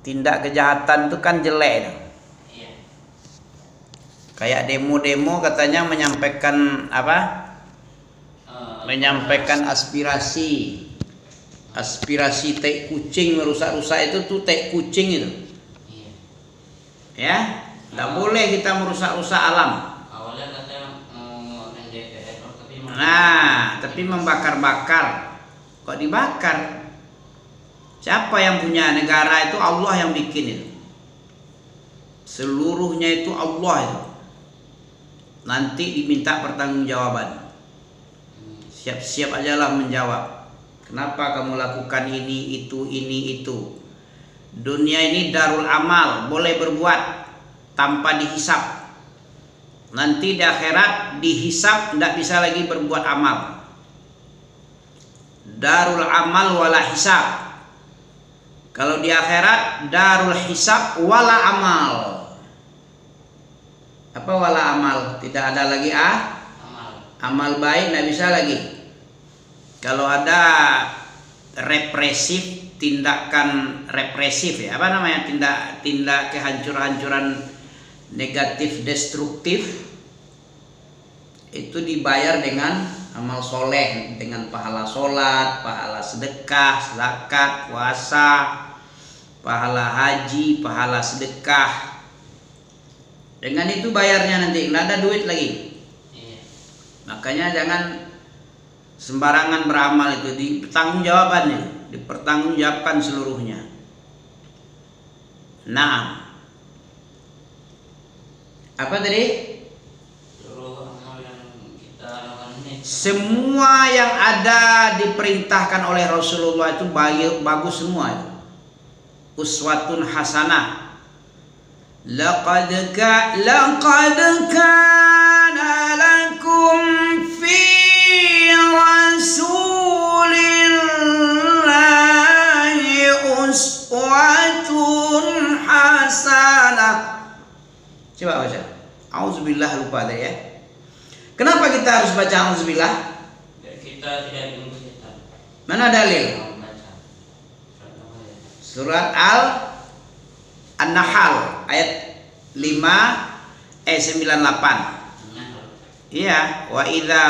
tindak kejahatan itu kan jelek. Iya. Kayak demo-demo katanya menyampaikan apa? Menyampaikan aspirasi tai kucing merusak-rusak itu tuh tai kucing itu. Iya. Ya, tidak boleh kita merusak-rusak alam. Awalnya katanya mau DPR tapi Tapi membakar-bakar. Kok dibakar? Siapa yang punya negara itu? Allah yang bikin itu. Seluruhnya itu Allah itu. Nanti diminta pertanggungjawaban. Siap-siap aja lah menjawab. Kenapa kamu lakukan ini, itu? Dunia ini darul amal, boleh berbuat tanpa dihisap. Nanti di akhirat dihisap, tidak bisa lagi berbuat amal. Darul amal wala hisab. Kalau di akhirat darul hisab wala amal. Apa wala amal? Tidak ada lagi amal baik, tidak bisa lagi. Kalau ada represif, tindakan represif ya, apa namanya, tindak kehancuran negatif destruktif, itu dibayar dengan amal soleh, dengan pahala sholat, pahala sedekah, zakat, puasa, pahala haji, pahala sedekah. Dengan itu bayarnya nanti, nggak ada duit lagi. Makanya jangan sembarangan beramal, itu dipertanggungjawabkan seluruhnya. Nah, apa tadi? Semua yang ada diperintahkan oleh Rasulullah itu bagus semua itu. Uswatun hasanah. Laqad kana lakum fi Rasulillahi uswatun hasanah. Coba baca. Auzubillah, lupa tadi ya. Kenapa kita harus baca auzubillah? Kita tidak diutus setan. Mana dalil? Surat An-Nahl ayat 98. Iya, wa idza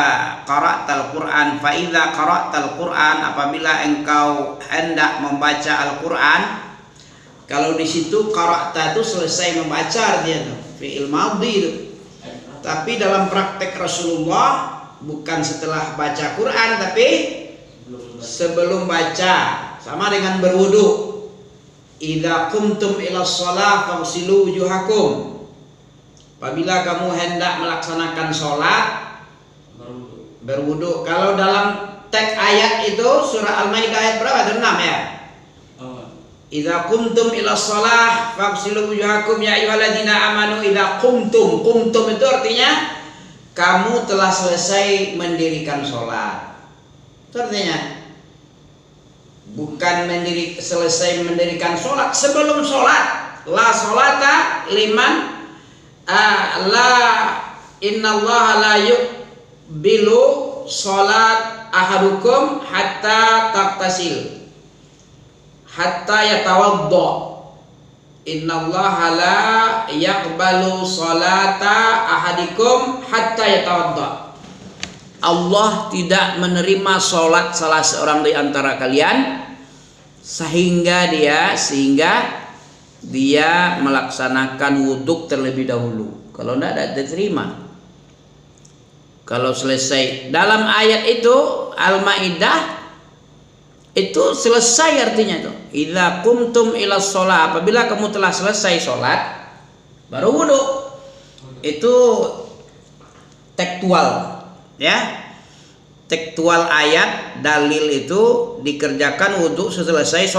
qara'tal Qur'an fa idza qara'tal Qur'an, apabila engkau hendak membaca Al-Qur'an. Kalau di situ qara'ta itu selesai membaca artinya tuh, fi'il madhi itu. Tapi dalam praktek Rasulullah bukan setelah baca Quran, tapi sebelum baca, sama dengan berwudu. Idza qumtum ila shalah faghsilu wujuhakum. Apabila kamu hendak melaksanakan sholat, berwudu. Kalau dalam teks ayat itu surah Al-Maidah ayat berapa? Ada 6 ya. Idza qumtum ila shalah faghsilu wujuhakum ya ayyuhalladzina amanu idza qumtum. Qumtum itu artinya kamu telah selesai mendirikan sholat. Itu artinya bukan selesai mendirikan sholat, sebelum sholat. La sholata liman la innallaha la yuqbilu sholat ahadukum hatta taqtasil hatta yatawadda. Innallaha la yaqbalu sholata ahadikum hatta yatawadda. Allah tidak menerima sholat salah seorang di antara kalian sehingga dia melaksanakan wudhu terlebih dahulu. Kalau tidak diterima. Kalau selesai dalam ayat itu Al-Maidah itu selesai artinya itu. Idza qumtum ila shalah, apabila kamu telah selesai sholat baru wudhu. Itu tekstual. Ya, tekstual ayat dalil itu dikerjakan wudhu selesai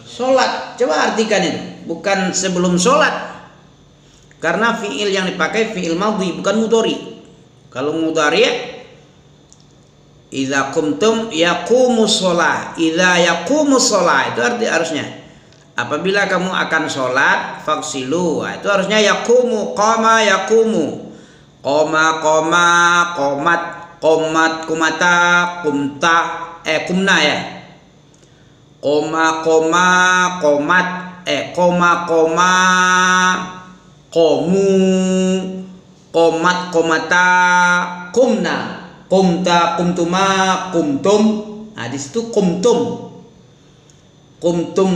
sholat. Coba artikan itu, bukan sebelum sholat, karena fiil yang dipakai fiil madhi bukan mudhari. Kalau mudhari idza qumtum yaqumus shalah, idza yaqumus shalah itu arti harusnya apabila kamu akan sholat faghsilu, itu harusnya yaqumu, qama yaqumu. Qoma qomat kumata kumta kumna ya. Qoma qomat koma koma, komu, komat komata, kumna, kumta kumtuma, kumtum. Nah, di situ kumtum. Kumtum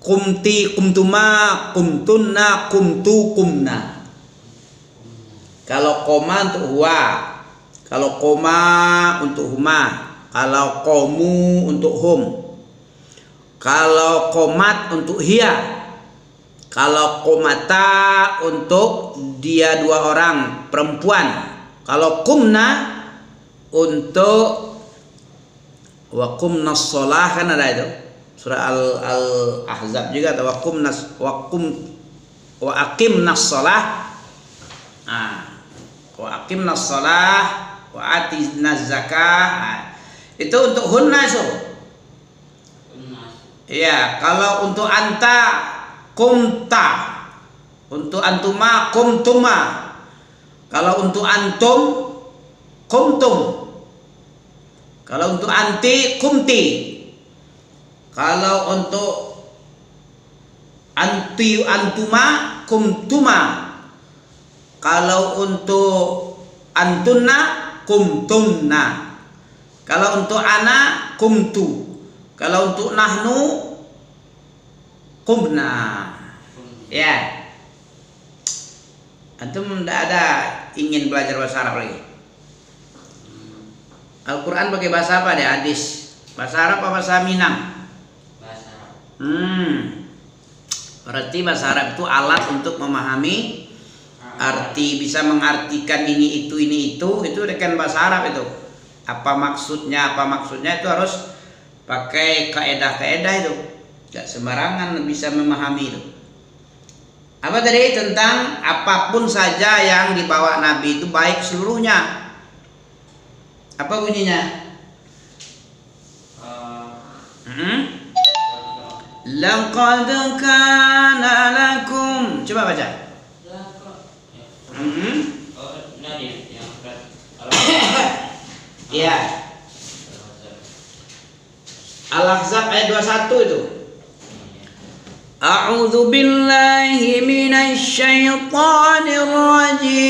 kumti kumtuma, kumtunna, kumtu kumna. Kalau koma untuk huwa, kalau koma untuk huma, kalau komu untuk hum, kalau komat untuk hiya, kalau komata untuk dia dua orang perempuan, kalau kumna untuk wa kumnas sholah, kan ada itu surah al-ahzab juga, atau wa aqimnas sholah, wa aqimnas sholah wa atinaz zakah, itu untuk hunna. Iya, kalau untuk anta kumta, untuk antuma kumtuma, kalau untuk antum kumtum, kalau untuk anti kumti, kalau untuk anti antuma kumtuma, kalau untuk antunna kumtunna, kalau untuk ana kumtu, kalau untuk nahnu kumna. Ya, antum tidak ada ingin belajar bahasa Arab lagi? Al-Quran pakai bahasa apa deh? Hadis bahasa Arab apa bahasa Minang? Bahasa Arab. Berarti bahasa Arab itu alat untuk memahami arti, bisa mengartikan ini itu dengan bahasa Arab itu. Apa maksudnya itu harus pakai kaedah-kaedah itu. Gak sembarangan bisa memahami itu. Apa tadi? Tentang apapun saja yang dibawa Nabi itu baik seluruhnya. Apa bunyinya? Laqad kana lakum. Coba baca. Iya. Al-Ahzab ayat 21 itu. A'udzu billahi minasy syaithanir rajim.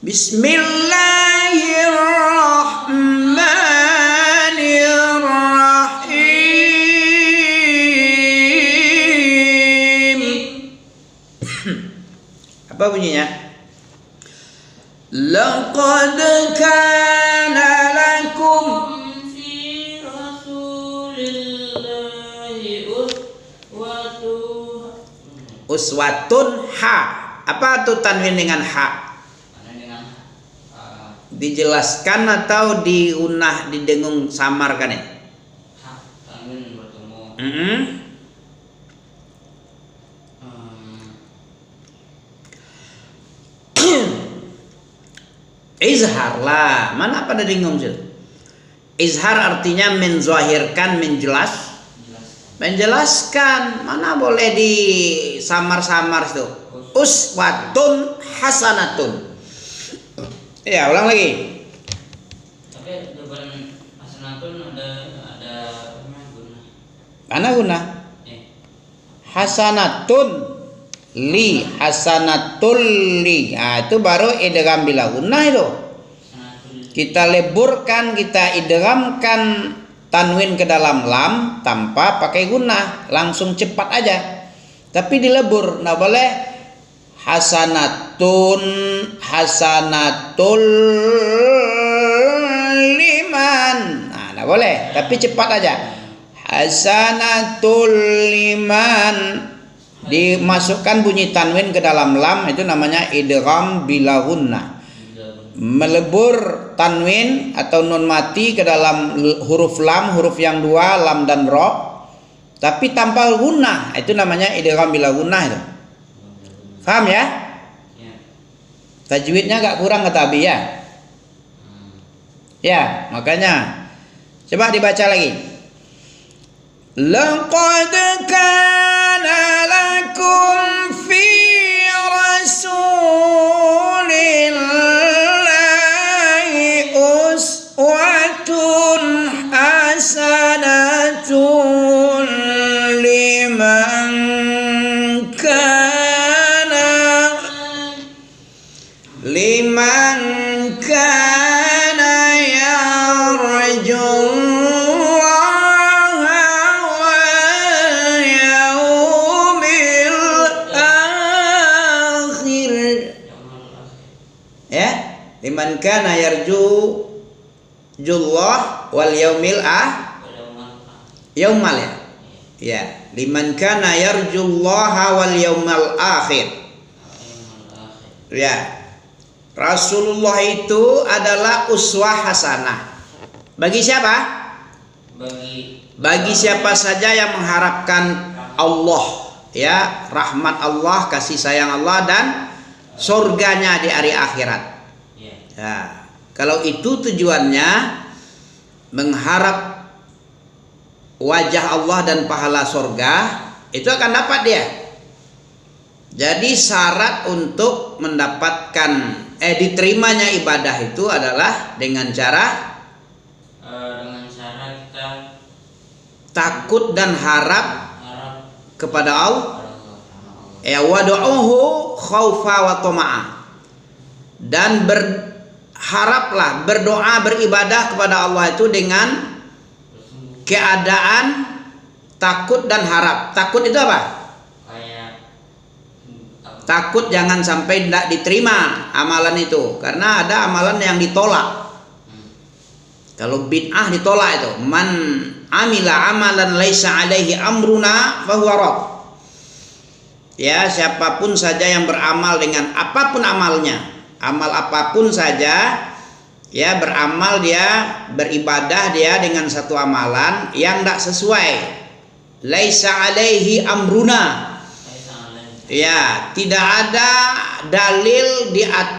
Bismillahirrahmanirrahim. Apa bunyinya? Laqad kana lakum fi rasulillahi uswatun ha. Apa tuh tanwin dengan ha? Dijelaskan atau diunah, didengung samar kan ya? tanwin bertemu. Izhar lah, mana pada dengung sih? Izhar artinya menzahirkan, menjelaskan. Mana boleh disamar-samar itu? Uswatun hasanatun. Ya, ulang lagi. Tapi depan hasanatun ada guna. Mana guna? Hasanatun li, hasanatul li. Nah, itu baru idgham bila gunnah itu. Kita leburkan, kita idghamkan tanwin ke dalam lam tanpa pakai gunnah, langsung cepat aja. Tapi dilebur, nah boleh hasanatul liman. Nah, enggak boleh, tapi cepat aja. Hasanatul liman, dimasukkan bunyi tanwin ke dalam lam, itu namanya idgham bila gunnah. Melebur tanwin atau nun mati ke dalam huruf lam, huruf yang dua, lam dan ro, tapi tanpa gunnah, itu namanya idgham bila gunnah itu. Paham ya? Tajwidnya agak kurang kata Abi ya. Ya, makanya coba dibaca lagi. Laqad kana lakum fi rasulillahi uswatun kana yarjullah wal yaumal yaumal ya. Ya, liman kana yarjullaha wal yaumal akhir. Ya. Rasulullah itu adalah uswah hasanah. Bagi siapa? Bagi siapa saja yang mengharapkan Allah, ya, rahmat Allah, kasih sayang Allah dan surganya di hari akhirat. Ya, kalau itu tujuannya mengharap wajah Allah dan pahala surga, itu akan dapat dia. Jadi syarat untuk mendapatkan diterimanya ibadah itu adalah dengan cara kita takut dan harap kepada Allah. Ya, wad'uhu khaufa wa tama'ah. Dan berharaplah, berdoa, beribadah kepada Allah itu dengan keadaan takut dan harap. Takut itu apa? Takut jangan sampai tidak diterima amalan itu, karena ada amalan yang ditolak. Kalau bid'ah ditolak itu, man amila amalan laisa alaihi amruna fahuwa rad. Ya, siapapun saja yang beramal dengan apapun amalnya, amal apapun saja, ya, beramal dia, beribadah dia dengan satu amalan yang tidak sesuai, laisa alaihi amruna. Ya, tidak ada dalil di atas